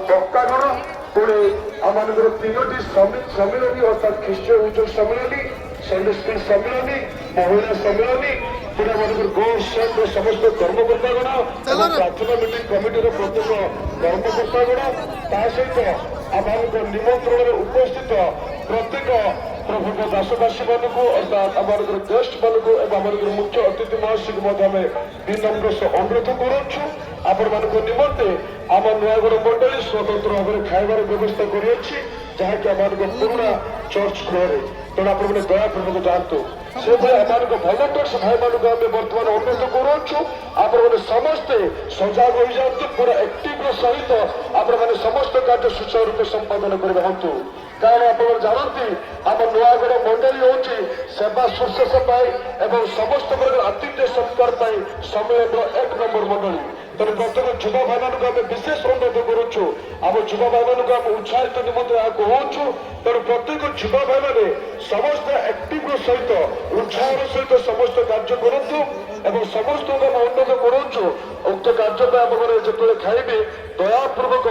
ବକ୍ତାଗଣ ପୁଣି ଆମମାନଙ୍କର ତିନୋଟି ସମ୍ମିଳନୀ ଅର୍ଥାତ୍ ଖ୍ରୀଷ୍ଟ ଉଚ୍ଚ ସମ୍ମିଳନୀ ସନ୍ଦେଶୀ ସମ୍ମିଳନୀ ମହିଳା ସମ୍ମିଳନୀ ପୁଣି ଆମମାନଙ୍କର ଗୋ ସମସ୍ତ କର୍ମକର୍ତ୍ତାଗଣ ଏବଂ ପ୍ରାର୍ଥନା ମିଟିଂ କମିଟିର ପ୍ରତ୍ୟେକ କର୍ମକର୍ତ୍ତାଗଣ ତା ସହିତ ଆମମାନଙ୍କ ନିମନ୍ତ୍ରଣରେ ଉପସ୍ଥିତ ପ୍ରତ୍ୟେକ ପ୍ରଭୁଙ୍କ ଦାସଦାସୀମାନଙ୍କୁ ଅର୍ଥାତ୍ ଆମମାନଙ୍କର ଗେଷ୍ଟମାନଙ୍କୁ ଏବଂ ଆମମାନଙ୍କର ମୁଖ୍ୟ ଅତିଥି ମହାଶୟଙ୍କୁ ମଧ୍ୟ ଆମେ ବିନମ୍ର ସହ ଅନୁରୋଧ କରୁଛୁ ଆପଣମାନଙ୍କ ନିମନ୍ତେ ଆମ ନୂଆଗଡ଼ ମଣ୍ଡଳୀ ସ୍ୱତନ୍ତ୍ର ଭାବରେ ଖାଇବାର ବ୍ୟବସ୍ଥା କରିଅଛି ଯାହାକି ଆମମାନଙ୍କ ପୁରୁଣା ଚର୍ଚ୍ଚ ଗୃହରେ ତେଣୁ ଆପଣମାନେ ଦୟାପୂର୍ବକ ଯାଆନ୍ତୁ ସେଭଳି ଆମମାନଙ୍କ ଭଲେଣ୍ଟିୟର୍ସ ଭାଇମାନଙ୍କୁ ଆମେ ବର୍ତ୍ତମାନ ଅନୁରୋଧ କରୁଅଛୁ ଆପଣମାନେ ସମସ୍ତେ ସଜାଗ ହୋଇଯାଆନ୍ତୁ ପୁରା ଆକ୍ଟିଭର ସହିତ ଆପଣମାନେ ସମସ୍ତ କାର୍ଯ୍ୟ ସୁଚାରୁ ରୂପେ ସମ୍ପାଦନ କରି ରହନ୍ତୁ କାରଣ ଆପଣ ଜାଣନ୍ତି ଆମ ନୂଆଗଡ଼ ମଣ୍ଡଳୀ ହେଉଛି ସେବା ଶୁଶ୍ରୂଷା ପାଇଁ ଏବଂ ସମସ୍ତ ପ୍ରକାର ଆତିଥ୍ୟ ସତ୍କାର ପାଇଁ ସମ୍ମିଳନୀର 1 ନମ୍ବର ମଣ୍ଡଳୀ ତେଣୁ ପ୍ରତ୍ୟେକ ଯୁବ ଭାଇମାନଙ୍କୁ ଆମେ ବିଶେଷ ଅନୁରୋଧ କରୁଛୁ ଆମ ଯୁବ ଭାଇମାନଙ୍କୁ ଆମେ ଉତ୍ସାହିତ ନିମନ୍ତେ ଏହା କହୁଛୁ ତେଣୁ ପ୍ରତ୍ୟେକ ଯୁବ ଭାଇମାନେ ସମସ୍ତେ ଆକ୍ଟିଭର ସହିତ ଉତ୍ସାହର ସହିତ ସମସ୍ତ କାର୍ଯ୍ୟ କରନ୍ତୁ ଏବଂ ସମସ୍ତଙ୍କୁ ଆମେ ଅନୁରୋଧ କରୁଛୁ ଉକ୍ତ କାର୍ଯ୍ୟ ପାଇଁ ଆପଣମାନେ ଯେତେବେଳେ ଖାଇବେ ଦୟାପୂର୍ବକ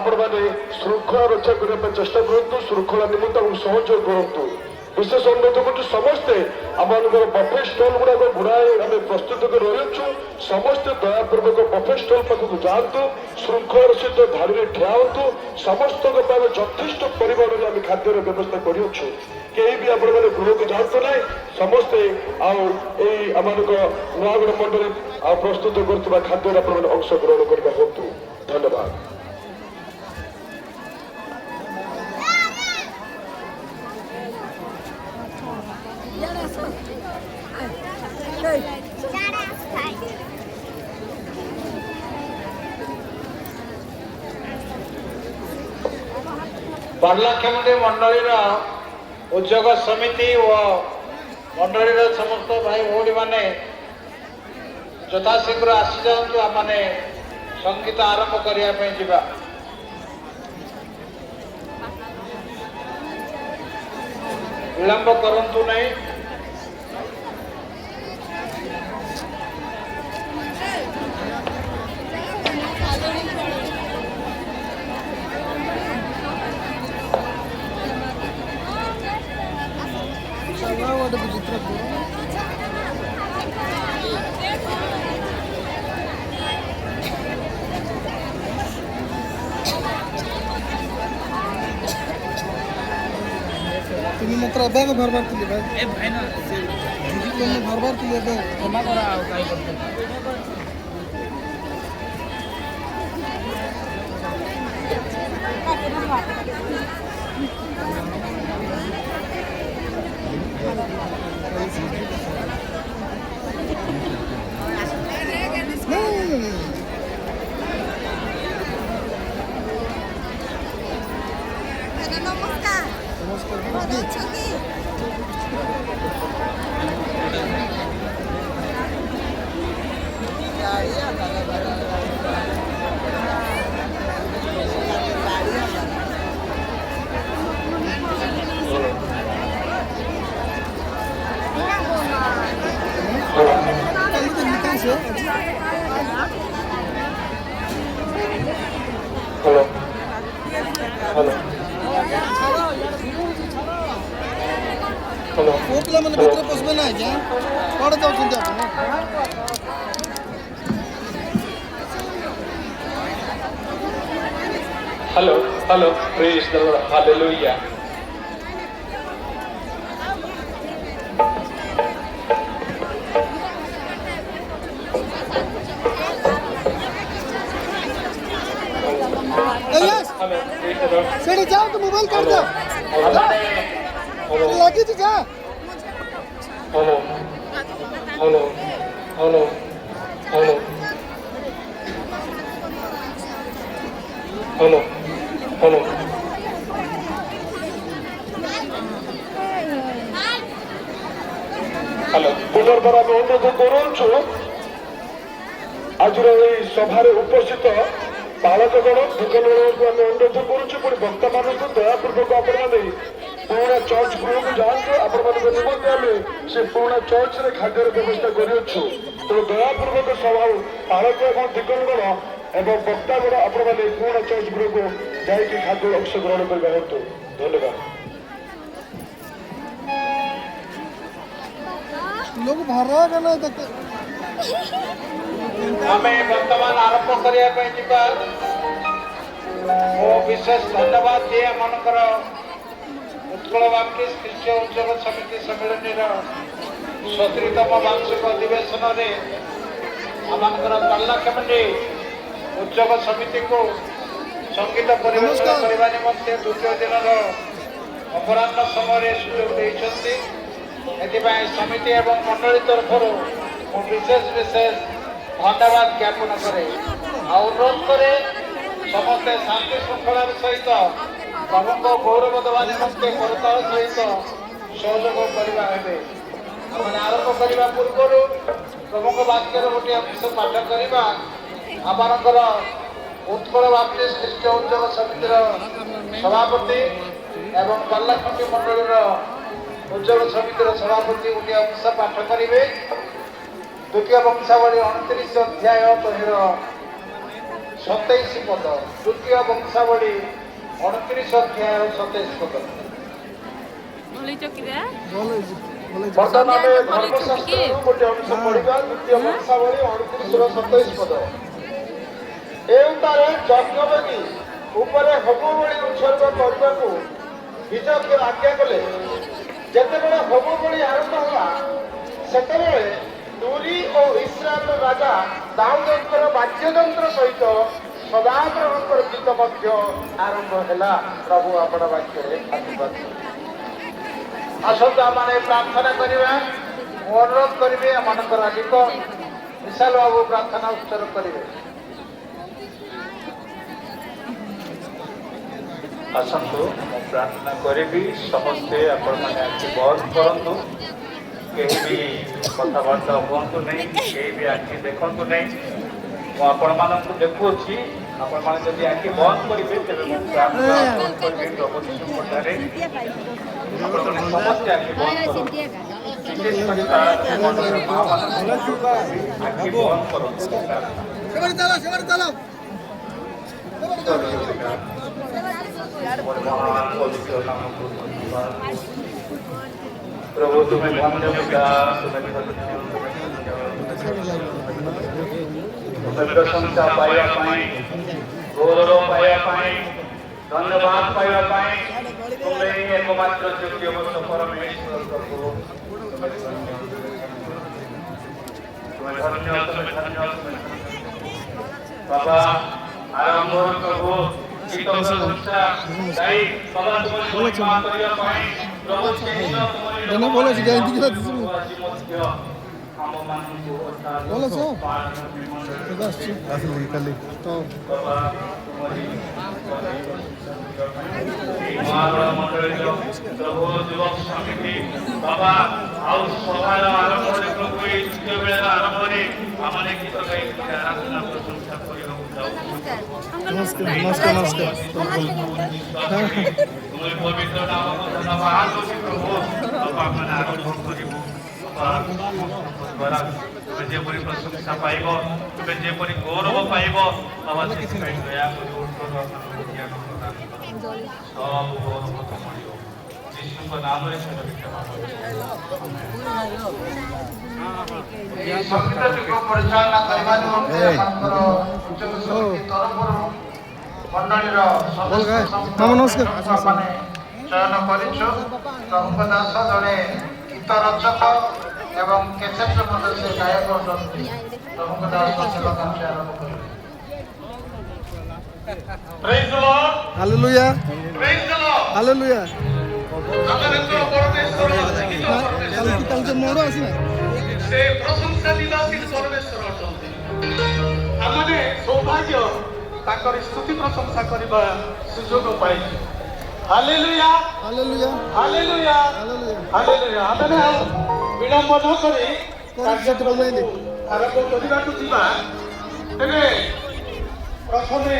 ଆପଣମାନେ ଶୃଙ୍ଖଳା ରକ୍ଷା କରିବା ପାଇଁ ଚେଷ୍ଟା କରନ୍ତୁ ଶୃଙ୍ଖଳା ନିମନ୍ତେ ଆମକୁ ସହଯୋଗ କରନ୍ତୁ ବିଶେଷ ଅନୁରୋଧ କରୁଛୁ ସମସ୍ତେ ଆମମାନଙ୍କର ବଫେ ଷ୍ଟଲ୍ ଗୁଡ଼ାକ ଗୁଡ଼ାଏ ଆମେ ପ୍ରସ୍ତୁତ କରି ରହିଅଛୁ ସମସ୍ତେ ଦୟାପୂର୍ବକ ବଫେ ଷ୍ଟଲ୍ ପାଖକୁ ଯାଆନ୍ତୁ ଶୃଙ୍ଖଳାର ସହିତ ଧାଡ଼ିରେ ଠିଆ ହୁଅନ୍ତୁ ସମସ୍ତଙ୍କ ପାଇଁ ଯଥେଷ୍ଟ ପରିମାଣରେ ଆମେ ଖାଦ୍ୟର ବ୍ୟବସ୍ଥା କରିଅଛୁ କେହି ବି ଆପଣମାନେ ଗୃହକୁ ଯାଆନ୍ତୁ ନାହିଁ ସମସ୍ତେ ଆଉ ଏଇ ଆମମାନଙ୍କ ନୂଆଗଡ଼ ମଣ୍ଡଳୀ ଆଉ ପ୍ରସ୍ତୁତ କରୁଥିବା ଖାଦ୍ୟରେ ଆପଣମାନେ ଅଂଶଗ୍ରହଣ କରିବା ହୁଅନ୍ତୁ ଧନ୍ୟବାଦ बारलाखेमुंडी मंडलीर उद्योग समिति और मंडलीर समस्त भाई भौणी मैंने यथाशीघ्र आसी जातु आम संगीत आरंभ करने जा विलंब करंतु नहीं तुम्ही मात्र अभ्यास भरभर केली भाई ए भाई ना तुम्ही भरभर केली अभ्यास जमा करा काय करतो हेलो हेलो हेलो ପୁଅ ପିଲାମାନେ ଭିତରେ ପଶିବେ ନା ଆଜ୍ଞା କୁଆଡ଼େ ଯାଉଛନ୍ତି ଆପଣ hello hello praise the lord hallelujah ସେଠି ଯାଅ ତ ମୋବାଇଲ କାଢି ଦିଅ ଲାଗିଛି ଯା hello hello hello hello hello hello hello पुनर्बार आम अनुरोध करुछु आज सभार उपस्थित बालकगण दुकान आम अनुरोध करुछु पुणी वक्ता मान दयापूर्वक आपण ପୁରୁଣା ଚର୍ଚ୍ଚ ଗୃହକୁ ଯାଆନ୍ତୁ। ଆପଣମାନଙ୍କ ନିମନ୍ତେ ଆମେ ସେ ପୁରୁଣା ଚର୍ଚ୍ଚରେ ଖାଦ୍ୟର ବ୍ୟବସ୍ଥା କରିଅଛୁ। ତେଣୁ ଦୟାପୂର୍ବକ ସଭା ପାଳକ ଏବଂ ଦିଗଣଗଣ ଏବଂ ବକ୍ତାଗଣ ଆପଣମାନେ ପୁରୁଣା ଚର୍ଚ୍ଚ ଗୃହକୁ ଯାଇକି ଖାଦ୍ୟ ଅଂଶଗ୍ରହଣ କରିବା ହେତୁ ଧନ୍ୟବାଦ। लोग भरा गला तक ଆମେ ବର୍ତ୍ତମାନ ଆରମ୍ଭ କରିବା ପାଇଁ ଯିବା। ମୁଁ ବିଶେଷ ଧନ୍ୟବାଦ ଦିଏ ଆମମାନଙ୍କର ଉତ୍କଳ ବାପ୍ଟିଷ୍ଟ ଖ୍ରୀଷ୍ଟୀୟ ଉଦ୍ୟୋଗ ସମିତି ସମ୍ମିଳନୀର 70ତମ ବାର୍ଷିକ ଅଧିବେଶନରେ ଆମମାନଙ୍କର ପାର୍ଲାଖେମୁଣ୍ଡି ଉଦ୍ୟୋଗ ସମିତିକୁ ସଙ୍ଗୀତ ପରିବେଷଣ କରିବା ନିମନ୍ତେ ଦ୍ୱିତୀୟ ଦିନର ଅପରାହ୍ନ ସମୟରେ ସୁଯୋଗ ଦେଇଛନ୍ତି। ଏଥିପାଇଁ ସମିତି ଏବଂ ମଣ୍ଡଳୀ ତରଫରୁ ମୁଁ ବିଶେଷ ଧନ୍ୟବାଦ ଜ୍ଞାପନ କରେ। ଆଉ ଅନୁରୋଧ କରେ ସମସ୍ତେ ଶାନ୍ତି ଶୃଙ୍ଖଳାର ସହିତ ପ୍ରଭୁଙ୍କ ଗୌରବ ଦେବା ନିମନ୍ତେ କରତାଳ ସହିତ ସହଯୋଗ କରିବା ହେବେ। ଆମେ ଆରମ୍ଭ କରିବା ପୂର୍ବରୁ ପ୍ରଭୁଙ୍କ ବାକ୍ୟର ଗୋଟିଏ ଅଂଶ ପାଠ କରିବା। ଆମମାନଙ୍କର ଉତ୍କଳ ବାପ୍ଟିଷ୍ଟ ଖ୍ରୀଷ୍ଟୀୟ ଉଦ୍ୟୋଗ ସମିତିର ସଭାପତି ଏବଂ ପାର୍ଲାଖେମୁଣ୍ଡି ମଣ୍ଡଳୀର ଉଦ୍ୟୋଗ ସମିତିର ସଭାପତି ଗୋଟିଏ ଅଂଶ ପାଠ କରିବେ। ଦ୍ୱିତୀୟ ବଂଶାବଳୀ 29 ଅଧ୍ୟାୟ ତହିଁର 27 ପଦ। ଦ୍ୱିତୀୟ ବଂଶାବଳୀ 29 ଅଧ୍ୟାୟ 27 ପଦ। ବର୍ତ୍ତମାନ ଆମେ ଧର୍ମଶାସ୍ତ୍ରରୁ ଗୋଟେ ଅଂଶ ପଢିବା। ଦ୍ୱିତୀୟ ବଂଶାବଳୀ 29ର 27 ପଦ। ଏଉତାରେ ଯଜ୍ଞବେଦୀ ଉପରେ ହୋମ ବଳି ଉତ୍ସର୍ଗ କରିବାକୁ ବିଜୟ ଆଜ୍ଞା କଲେ। ଯେତେବେଳେ ହୋମ ବଳି ଆରମ୍ଭ ହେଲା ସେତେବେଳେ ତୁରୀ ଓ ଇସ୍ରାଏଲର ରାଜା ଦାଉଦଙ୍କର ବାଦ୍ୟଯନ୍ତ୍ର ସହିତ ସଦାପ୍ରଭୁଙ୍କର ଗୀତ ମଧ୍ୟ ଆରମ୍ଭ ହେଲା। ପ୍ରଭୁ ଆପଣ ବାକ୍ୟରେ ଆଶୀର୍ବାଦ। ଆସନ୍ତୁ ଆମମାନେ ପ୍ରାର୍ଥନା କରିବା। ମୁଁ ଅନୁରୋଧ କରିବି ଆମମାନଙ୍କର ଅଧିକ ବିଶାଲ ବାବୁ ପ୍ରାର୍ଥନା ଉତ୍ସର୍ଗ କରିବେ। ଆସନ୍ତୁ ମୁଁ ପ୍ରାର୍ଥନା କରିବି। ସମସ୍ତେ ଆପଣମାନେ ଆଖି ବନ୍ଦ କରନ୍ତୁ। କେହି ବି କଥାବାର୍ତ୍ତା ହୁଅନ୍ତୁ ନାହିଁ, କେହି ବି ଆଖି ଦେଖନ୍ତୁ ନାହିଁ। ମୁଁ ଆପଣମାନଙ୍କୁ ଦେଖୁଅଛି। ଆପଣମାନେ ଯଦି ଆଖି ବନ୍ଦ କରିବେ ତେବେ ମୁଁ ପ୍ରାର୍ଥନା କରିବି ପ୍ରଭୁ ଯୀଶୁଙ୍କ ଠାରେ। ଆପଣମାନେ ସମସ୍ତେ ଆଖି ବନ୍ଦ କରନ୍ତୁ। ବିଶେଷ କରି ମଣ୍ଡଳୀର ମାଆମାନଙ୍କୁ ଆଖି ବନ୍ଦ କରନ୍ତୁ। ମହାନ ପବିତ୍ର ନାମକୁ ଧନ୍ୟବାଦ। ପ୍ରଭୁ ତୁମେ ଧନ୍ୟ ପିତା, ତୁମେ ପ୍ରଶଂସା ପାଇବା ପାଇଁ, ଗୌରବ ପାଇବା ପାଇଁ, ଧନ୍ୟବାଦ ପାଇବା ପାଇଁ ତୁମେ ଏକମାତ୍ର ଯୋଗ୍ୟ ବସ ପରମେଶ୍ୱର ପ୍ରଭୁ। ତୁମେ ଧନ୍ୟ, ତୁମେ ଧନ୍ୟ, ତୁମେ ବାବା। ଆରମ୍ଭ ପ୍ରଭୁ ଗୀତ ପ୍ରଶଂସା ଗାଇ ବାବା ତୁମର ମହିମା କରିବା ପାଇଁ ପ୍ରଭୁ Dana bola sih ganti kita di sini. Bola sih. Bebas sih. Asli kali. Tahu. ପ୍ରଭୁ ଯୁବକ ସମିତି ବାବା ଆଉ ସଭାର ଆରମ୍ଭରେ ପ୍ରଭୁ ଏଇ ତୃତୀୟ ବେଳାର ଆରମ୍ଭରେ ଆମମାନେ ଗୀତ ଗାଇ ଆରାଧନା ପ୍ରଶଂସା କରିବାକୁ ଯାଉଛୁ। Namaskar. ତୁମର ପବିତ୍ର ନାମକୁ ଧନ୍ୟବାଦ ଦେଉଛି ପ୍ରଭୁ। ବାପା ମାନେ ଆରମ୍ଭ କରିବୁ। ତୁମେ ଯେପରି ପ୍ରଶଂସା ପାଇବ, ତୁମେ ଯେପରି ଗୌରବ ପାଇବ ବାବା, ସେଥିପାଇଁ ଦୟା କରି ସବୁ ଗୌରବ ମିଳିବ। ଯୀଶୁଙ୍କ ନାମରେ ସେଟା କ୍ଷମା ପରିଚାଳନା କରିବା ନିମନ୍ତେ ଆପଣଙ୍କର ତରଫରୁ ମଣ୍ଡଳୀର ମାନେ ଚୟନ କରିଛୁ। ପ୍ରଭୁଙ୍କ ଦାସ ଜଣେ ଗୀତ ରଚକ ଏବଂ କେସେଟ ମଧ୍ୟ ସେ ଗାୟକ ଅଟନ୍ତି। ପ୍ରଭୁଙ୍କ ଦାସ ସେବା କାର୍ଯ୍ୟ ଆରମ୍ଭ କରିବେ। Praise the Lord. Hallelujah. Praise the Lord. Hallelujah. ଆମର ତ ପରମେଶ୍ୱର ଜୀବିତ Kalau kita udah moro sih. ସେ ପ୍ରଶଂସା ନିବାସୀ ପରମେଶ୍ୱର ଅଟନ୍ତି। ଆମମାନେ ସୌଭାଗ୍ୟ ତାଙ୍କର ସ୍ତୁତି ପ୍ରଶଂସା କରିବା ସୁଯୋଗ ପାଇଛୁ। Hallelujah, Hallelujah. Hallelujah, hallelujah. ଆମେ ଆଉ ବିଳମ୍ବ ନ କରି କାର୍ଯ୍ୟକ୍ରମକୁ ଆରମ୍ଭ କରିବାକୁ ଯିବା। ତେବେ ପ୍ରଥମେ